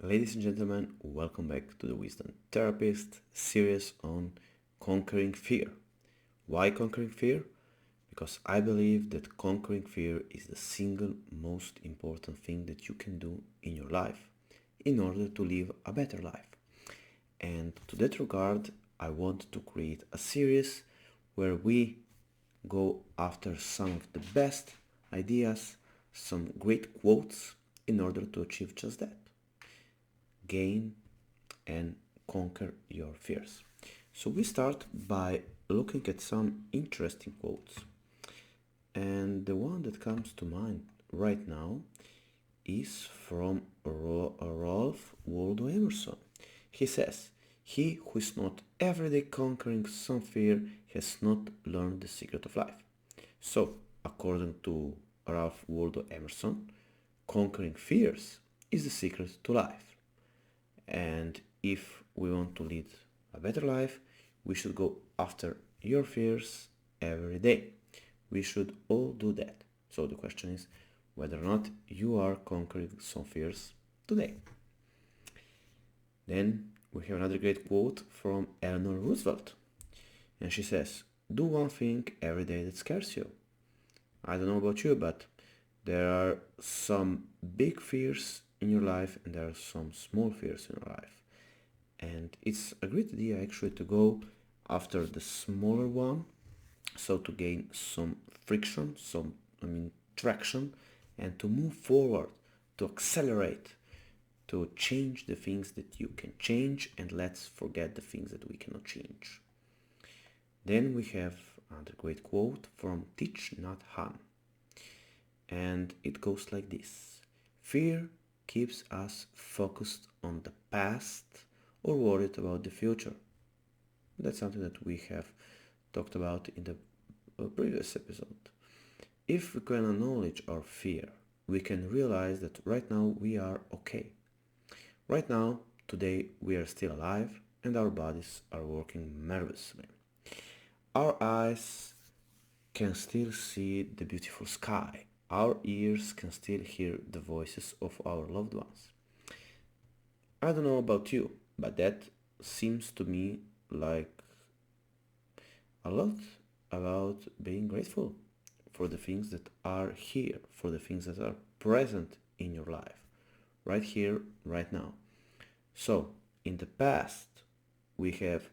Ladies and gentlemen, welcome back to the Wisdom Therapist series on conquering fear. Why conquering fear? Because I believe that conquering fear is the single most important thing that you can do in your life in order to live a better life. And to that regard, I want to create a series where we go after some of the best ideas, some great quotes in order to achieve just that. Gain and conquer your fears. So we start by looking at some interesting quotes. And the one that comes to mind right now is from Ralph Waldo Emerson. He says, "He who is not every day conquering some fear has not learned the secret of life." So, according to Ralph Waldo Emerson, conquering fears is the secret to life. And if we want to lead a better life, we should go after your fears every day. We should all do that. So the question is whether or not you are conquering some fears today. Then we have another great quote from Eleanor Roosevelt. And she says, "Do one thing every day that scares you." I don't know about you, but there are some big fears in your life and there are some small fears in your life. And it's a great idea actually to go after the smaller one, so to gain some friction, traction, and to move forward, to accelerate, to change the things that you can change, and let's forget the things that we cannot change. Then we have another great quote from Thich Nhat Hanh. And it goes like this: "Fear keeps us focused on the past or worried about the future." That's something that we have talked about in the previous episode. If we can acknowledge our fear, we can realize that right now we are okay. Right now, today, we are still alive and our bodies are working marvelously. Our eyes can still see the beautiful sky. Our ears can still hear the voices of our loved ones. I don't know about you, but that seems to me like a lot about being grateful for the things that are here, for the things that are present in your life, right here, right now. So, in the past, we have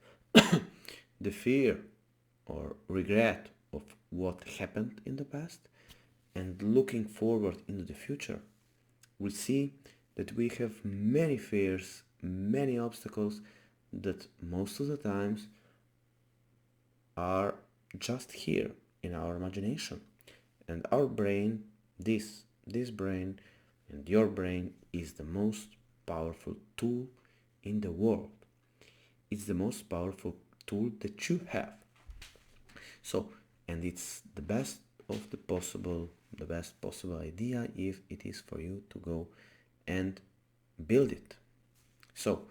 the fear or regret of what happened in the past, and looking forward into the future, we see that we have many fears, many obstacles that most of the times are just here in our imagination. And our brain, this brain and your brain is the most powerful tool in the world. It's the most powerful tool that you have. So, and it's the best possible idea if it is for you to go and build it. So,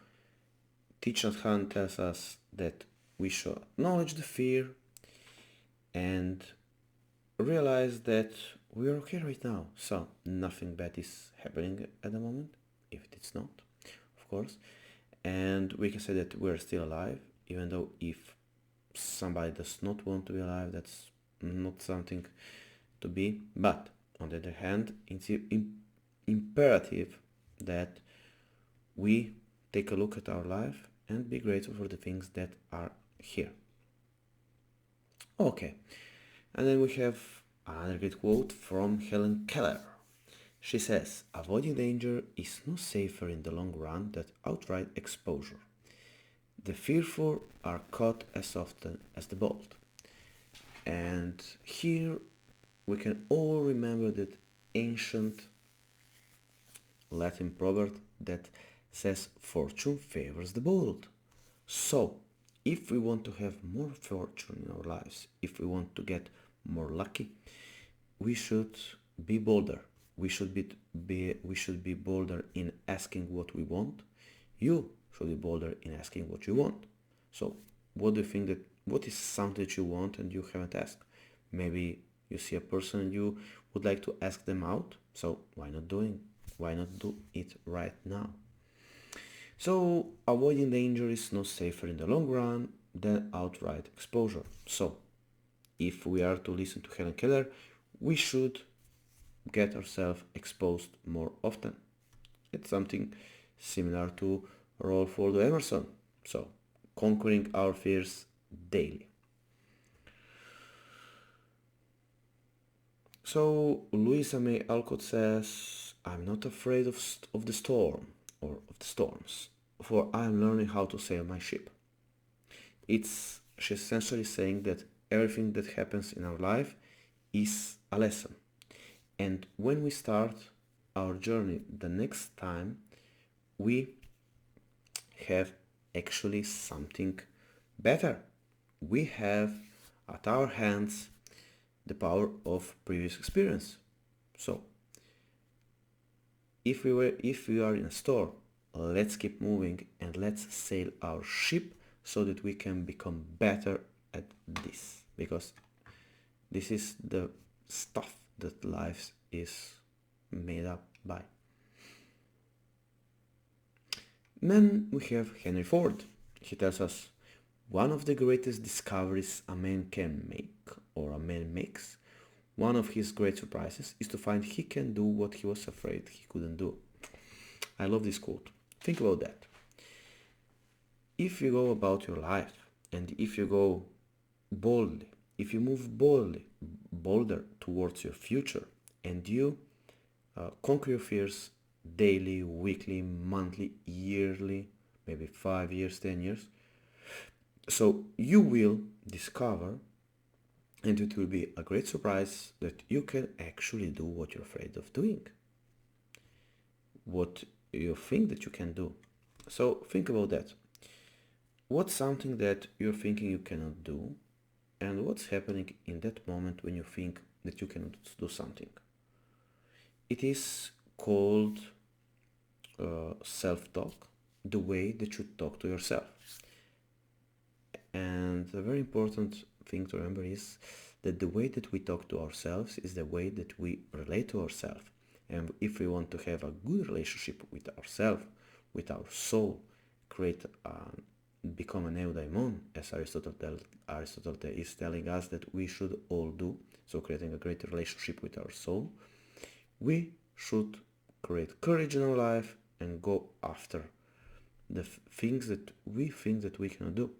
Thich Nhat Hanh tells us that we should acknowledge the fear and realize that we're okay right now. So, nothing bad is happening at the moment, if it's not, of course. And we can say that we're still alive, even though if somebody does not want to be alive, that's not something to be. But on the other hand, it's imperative that we take a look at our life and be grateful for the things that are here. Okay, and then we have another great quote from Helen Keller. She says, "Avoiding danger is no safer in the long run than outright exposure. The fearful are caught as often as the bold." And here we can all remember that ancient Latin proverb that says fortune favors the bold. So, if we want to have more fortune in our lives, if we want to get more lucky, we should be bolder. We should be bolder in asking what we want. You should be bolder in asking what you want. So, what do you think what is something that you want and you haven't asked? Maybe you see a person and you would like to ask them out. So why not do it right now? So avoiding danger is no safer in the long run than outright exposure. So if we are to listen to Helen Keller, we should get ourselves exposed more often. It's something similar to Ralph Waldo Emerson. So conquering our fears daily. So Louisa May Alcott says, I'm not afraid of the storm or of the storms, for I am learning how to sail my ship. She's essentially saying that everything that happens in our life is a lesson. And when we start our journey the next time, we have actually something better. We have at our hands the power of previous experience. So if we are in a store, let's keep moving and let's sail our ship so that we can become better at this, because this is the stuff that life is made up by. Then we have Henry Ford. He tells us, one of the greatest discoveries a man can make, or a man makes, one of his great surprises, is to find he can do what he was afraid he couldn't do. I love this quote. Think about that. If you go about your life, and if you go boldly, if you move bolder towards your future, and you conquer your fears daily, weekly, monthly, yearly, maybe 5 years, 10 years, so you will discover, and it will be a great surprise, that you can actually do what you're afraid of doing, what you think that you can do. So think about that. What's something that you're thinking you cannot do, and what's happening in that moment when you think that you cannot do something? It is called self-talk, the way that you talk to yourself. And a very important thing to remember is that the way that we talk to ourselves is the way that we relate to ourselves. And if we want to have a good relationship with ourselves, with our soul, become an eudaimon, as Aristotle is telling us that we should all do, so creating a great relationship with our soul, we should create courage in our life and go after the things that we think that we cannot do.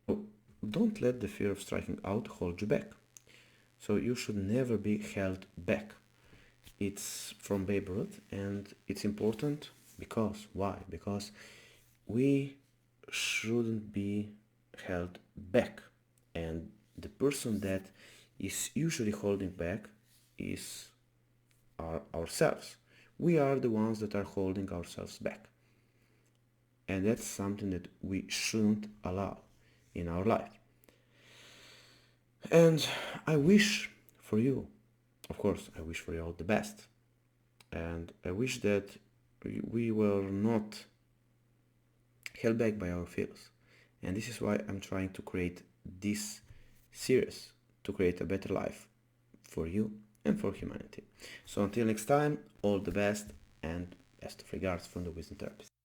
So don't let the fear of striking out hold you back. So you should never be held back. It's from Babe Ruth, and it's important because, why? Because we shouldn't be held back, and the person that is usually holding back is ourselves. We are the ones that are holding ourselves back, and that's something that we shouldn't allow in our life. And I wish for you, of course, I wish for you all the best, and I wish that we were not held back by our fears. And this is why I'm trying to create this series, to create a better life for you and for humanity. So until next time, all the best and best of regards from the Wisdom Therapist.